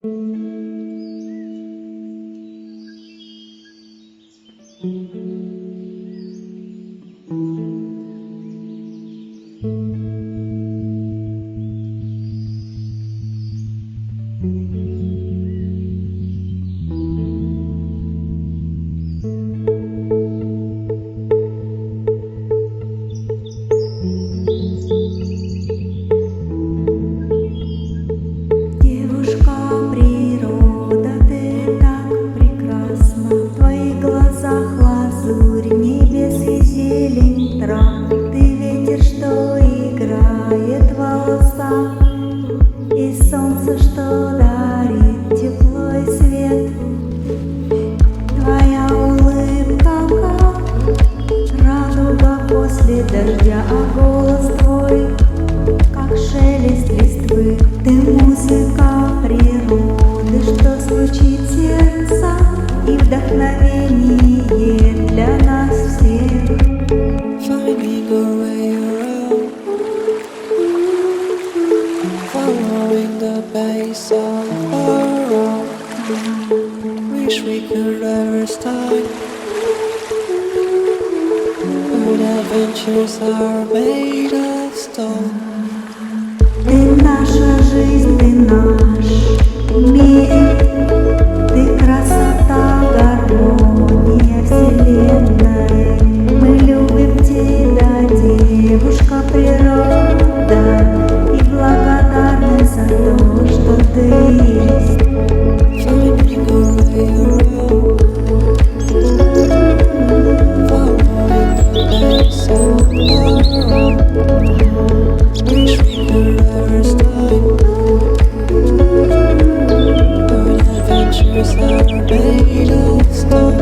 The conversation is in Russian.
Девушка, природа, ты так прекрасна. В твоих глазах лазурь, небес и зелень трав. Ты ветер, что играет в волосах, и солнце, что дарит тепло и свет. Твоя улыбка, как радуга после дождя, а голос твой, как шелест листвы. Ты музыка природы, что звучит сердца, и вдохновение для нас всех. Finding a way around, following the pace of our own. Wish we could reverse time, but adventures are made of stone. Ты наша жизнь, ты наш мир, ты красота, гармония вселенной. Мы любим тебя, девушка природа, и благодарны за то, что ты есть. Finding a way around, following the pace of our own. Wish we could reverse time, but adventures are made of stone.